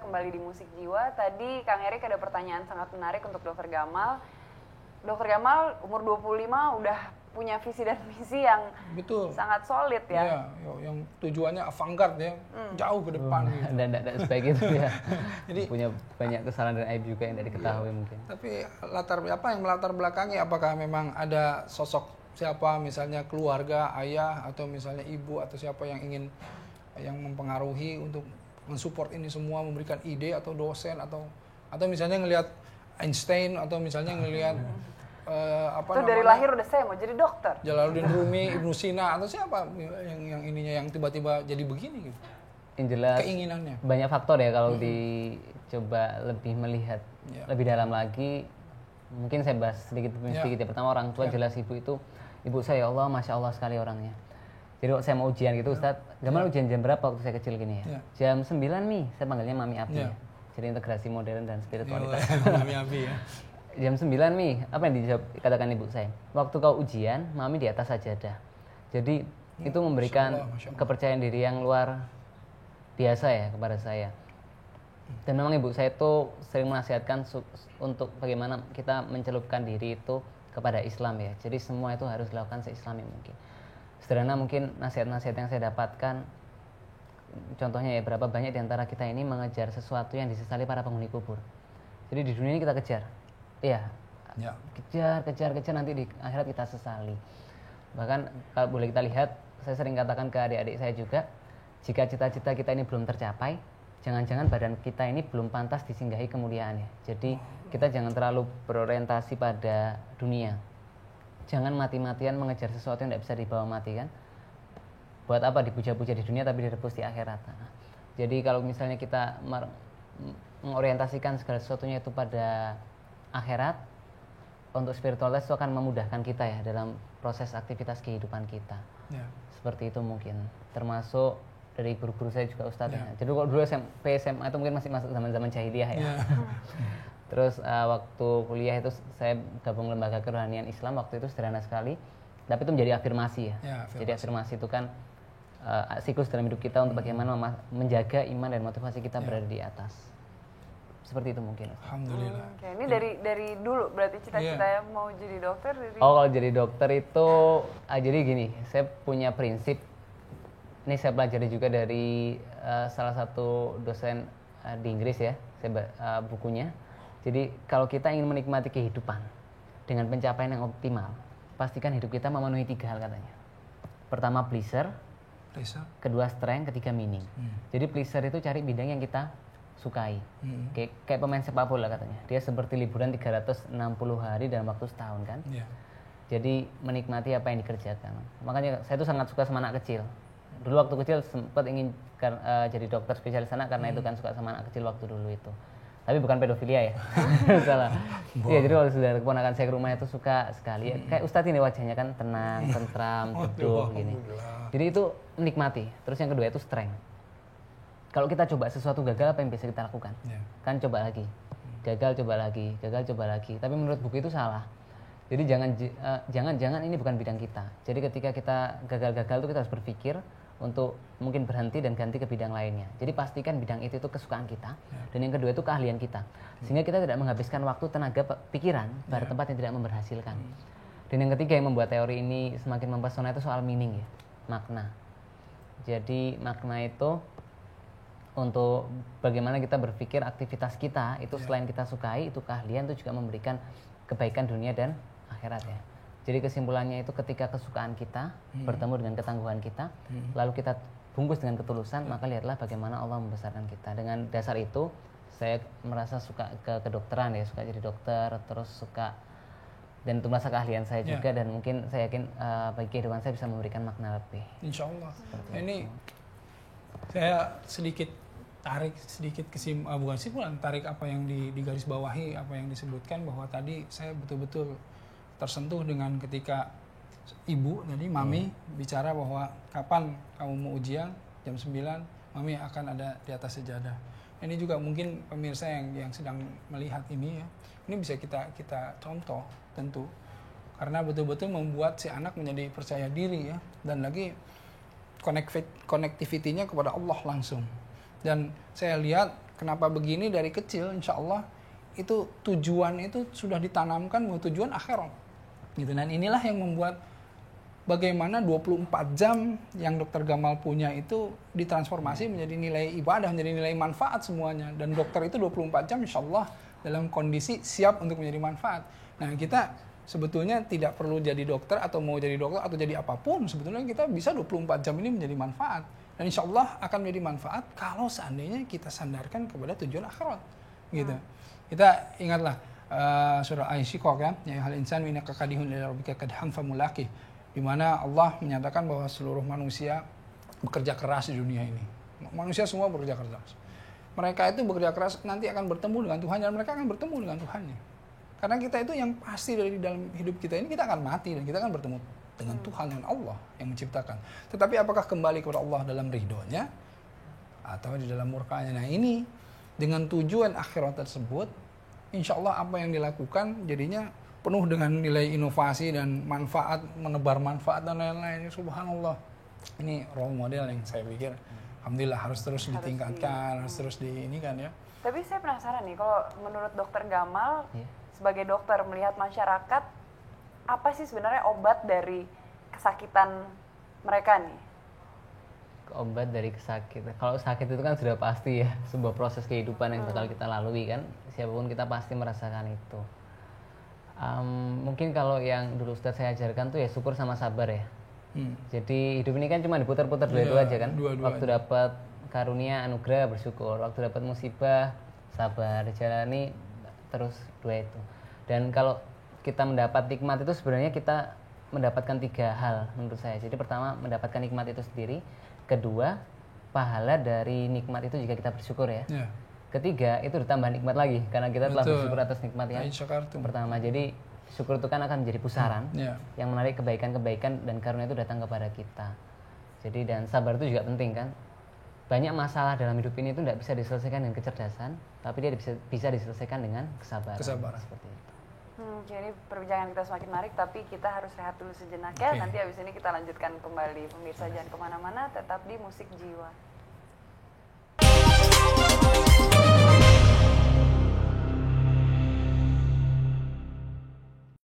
kembali di Musik Jiwa. Tadi Kang Erik ada pertanyaan sangat menarik untuk Dr. Gamal. Dr. Gamal umur 25 udah punya visi dan misi yang sangat solid ya. Iya, yang tujuannya avant-garde ya, jauh ke depan gitu. Dan tidak sebaik itu ya. Jadi punya banyak kesalahan dan aib juga yang tidak diketahui mungkin. Tapi apa yang melatar belakangi? Apakah memang ada sosok siapa, misalnya keluarga, ayah atau misalnya ibu atau siapa yang ingin yang mempengaruhi untuk mensupport ini semua, memberikan ide atau dosen atau misalnya ngelihat Einstein atau misalnya ngelihat itu dari lahir udah saya mau jadi dokter. Jalaluddin Rumi, Ibnu Sina atau siapa yang ininya yang tiba-tiba jadi begini gitu. Yang jelas keinginannya. Banyak faktor ya kalau dicoba lebih melihat lebih dalam lagi. Mungkin saya bahas sedikit demi sedikit ya. Pertama orang tua jelas ibu saya, ya Allah, Masya Allah sekali orangnya. Jadi waktu saya mau ujian gitu, Ustadz, Gamal ujian jam berapa waktu saya kecil gini ya? Jam 9 nih, saya panggilnya Mami Abi ya. Jadi integrasi modern dan spiritualitas. Mami Abi ya. Jam 9 Mi, apa yang dijawab katakan ibu saya? Waktu kau ujian, Mami di atas sajadah. Jadi itu memberikan kepercayaan diri yang luar biasa ya kepada saya. Dan memang ibu saya itu sering menasihatkan untuk bagaimana kita mencelupkan diri itu kepada Islam ya. Jadi semua itu harus dilakukan seislami mungkin. Sederhana mungkin nasihat-nasihat yang saya dapatkan, contohnya ya, berapa banyak diantara kita ini mengejar sesuatu yang disesali para penghuni kubur. Jadi di dunia ini kita kejar. Iya, kejar nanti di akhirat kita sesali. Bahkan kalau boleh kita lihat, saya sering katakan ke adik-adik saya juga, jika cita-cita kita ini belum tercapai, jangan-jangan badan kita ini belum pantas disinggahi kemuliaannya. Jadi kita jangan terlalu berorientasi pada dunia. Jangan mati-matian mengejar sesuatu yang tidak bisa dibawa mati kan. Buat apa dipuja-puja di dunia tapi direbus di akhirat. Nah, jadi kalau misalnya kita mengorientasikan segala sesuatunya itu pada akhirat, untuk spiritualitas itu akan memudahkan kita ya dalam proses aktivitas kehidupan kita. Seperti itu mungkin. Termasuk dari guru-guru saya juga Ustadz. Jadi kalau dulu SMP, SMA itu mungkin masih masuk zaman-zaman jahiliyah ya. Terus waktu kuliah itu saya gabung lembaga kerohanian Islam, waktu itu sederhana sekali. Tapi itu menjadi afirmasi ya. Jadi afirmasi itu kan siklus dalam hidup kita untuk bagaimana menjaga iman dan motivasi kita berada di atas. Seperti itu mungkin. Alhamdulillah. Ini dari dulu berarti cita-citanya mau jadi dokter? Kalau jadi dokter itu jadi gini, saya punya prinsip. Ini saya pelajari juga dari salah satu dosen di Inggris ya, saya bukunya. Jadi kalau kita ingin menikmati kehidupan dengan pencapaian yang optimal, pastikan hidup kita memenuhi 3 hal katanya. Pertama pleasure, kedua strength, ketiga meaning. Jadi pleasure itu cari bidang yang kita sukai. Kayak pemain sepak bola katanya. Dia seperti liburan 360 hari dalam waktu setahun kan. Jadi menikmati apa yang dikerjakan. Makanya saya tuh sangat suka sama anak kecil. Dulu waktu kecil sempat ingin jadi dokter spesialis anak karena itu kan suka sama anak kecil waktu dulu itu. Tapi bukan pedofilia ya. Salah. Iya, jadi waktu saudara keponakan saya ke rumah itu suka sekali. Kayak Ustadz ini wajahnya kan tenang, tentram, teduh gini. Jadi itu menikmati. Terus yang kedua itu strength. Kalau kita coba sesuatu gagal, apa yang bisa kita lakukan? Kan coba lagi. Gagal coba lagi. Tapi menurut buku itu salah. Jadi jangan ini bukan bidang kita. Jadi ketika kita gagal-gagal itu kita harus berpikir untuk mungkin berhenti dan ganti ke bidang lainnya. Jadi pastikan bidang itu kesukaan kita. Dan yang kedua itu keahlian kita. Sehingga kita tidak menghabiskan waktu, tenaga, pikiran pada tempat yang tidak memberhasilkan. Dan yang ketiga yang membuat teori ini semakin mempesona itu soal meaning ya, makna. Jadi makna itu untuk bagaimana kita berpikir aktivitas kita itu selain kita sukai, itu keahlian itu juga memberikan kebaikan dunia dan akhirat ya. Jadi kesimpulannya itu ketika kesukaan kita bertemu dengan ketangguhan kita, lalu kita bungkus dengan ketulusan, maka lihatlah bagaimana Allah membesarkan kita. Dengan dasar itu saya merasa suka ke kedokteran ya, suka jadi dokter, terus suka dan itu merasa keahlian saya juga dan mungkin saya yakin bagi kehidupan saya bisa memberikan makna lebih. Insya Allah. Ini saya sedikit tarik bukan kesimpulan, tarik apa yang digaris bawahi, apa yang disebutkan bahwa tadi saya betul-betul tersentuh dengan ketika ibu tadi mami bicara bahwa kapan kamu mau ujian jam 9 mami akan ada di atas sejadah. Ini juga mungkin pemirsa yang sedang melihat ini ya, ini bisa kita contoh tentu karena betul-betul membuat si anak menjadi percaya diri ya, dan lagi connectivity-nya kepada Allah langsung. Dan saya lihat Kenapa begini dari kecil, insya Allah itu tujuan itu sudah ditanamkan bahwa tujuan akhirat. Gitu. Dan inilah yang membuat bagaimana 24 jam yang Dokter Gamal punya itu ditransformasi menjadi nilai ibadah, menjadi nilai manfaat semuanya. Dan dokter itu 24 jam insya Allah dalam kondisi siap untuk menjadi manfaat. Nah kita sebetulnya tidak perlu jadi dokter atau mau jadi dokter atau jadi apapun. Sebetulnya kita bisa 24 jam ini menjadi manfaat. Dan insya Allah akan menjadi manfaat kalau seandainya kita sandarkan kepada tujuan akhirat. Gitu. Kita ingatlah surah Al-Insyiqaq ya. Ya hal insan wa innaka kadihun ila rabbika kadhan famulaqih. Di mana Allah menyatakan bahwa seluruh manusia bekerja keras di dunia ini. Manusia semua bekerja keras. Mereka itu bekerja keras nanti akan bertemu dengan Tuhan dan mereka akan bertemu dengan Tuhannya. Karena kita itu yang pasti dari dalam hidup kita ini kita akan mati dan kita akan bertemu dengan Tuhan, dengan Allah yang menciptakan. Tetapi apakah kembali kepada Allah dalam ridhonya atau di dalam murkanya? Nah ini dengan tujuan akhirat tersebut, insya Allah apa yang dilakukan jadinya penuh dengan nilai inovasi dan manfaat, menebar manfaat dan lain-lain. Subhanallah. Ini role model yang saya pikir alhamdulillah harus terus ditingkatkan, harus terus ini kan ya. Tapi saya penasaran nih, kalau menurut Dokter Gamal sebagai dokter melihat masyarakat, apa sih sebenarnya obat dari kesakitan mereka nih? Obat dari kesakitan. Kalau sakit itu kan sudah pasti ya, sebuah proses kehidupan yang bakal kita lalui kan. Siapapun kita pasti merasakan itu. Mungkin kalau yang dulu Ustadz saya ajarkan tuh ya syukur sama sabar ya. Jadi hidup ini kan cuma diputar-putar dua itu aja kan. Waktu dapat karunia anugerah bersyukur, waktu dapat musibah sabar, jalani terus dua itu. Dan kalau kita mendapat nikmat itu sebenarnya kita mendapatkan 3 hal menurut saya. Jadi pertama mendapatkan nikmat itu sendiri, kedua pahala dari nikmat itu jika kita bersyukur ya. Ketiga itu ditambah nikmat lagi karena kita telah bersyukur atas nikmat yang pertama. Jadi syukur itu kan akan menjadi pusaran yang menarik kebaikan-kebaikan dan karunia itu datang kepada kita. Jadi dan sabar itu juga penting kan. Banyak masalah dalam hidup ini itu tidak bisa diselesaikan dengan kecerdasan, tapi dia bisa diselesaikan dengan kesabaran. Seperti itu. Jadi perbincangan kita semakin menarik, tapi kita harus rehat dulu sejenak ya. Nanti habis ini kita lanjutkan kembali. Pemirsa jangan kemana-mana, tetap di Musik Jiwa.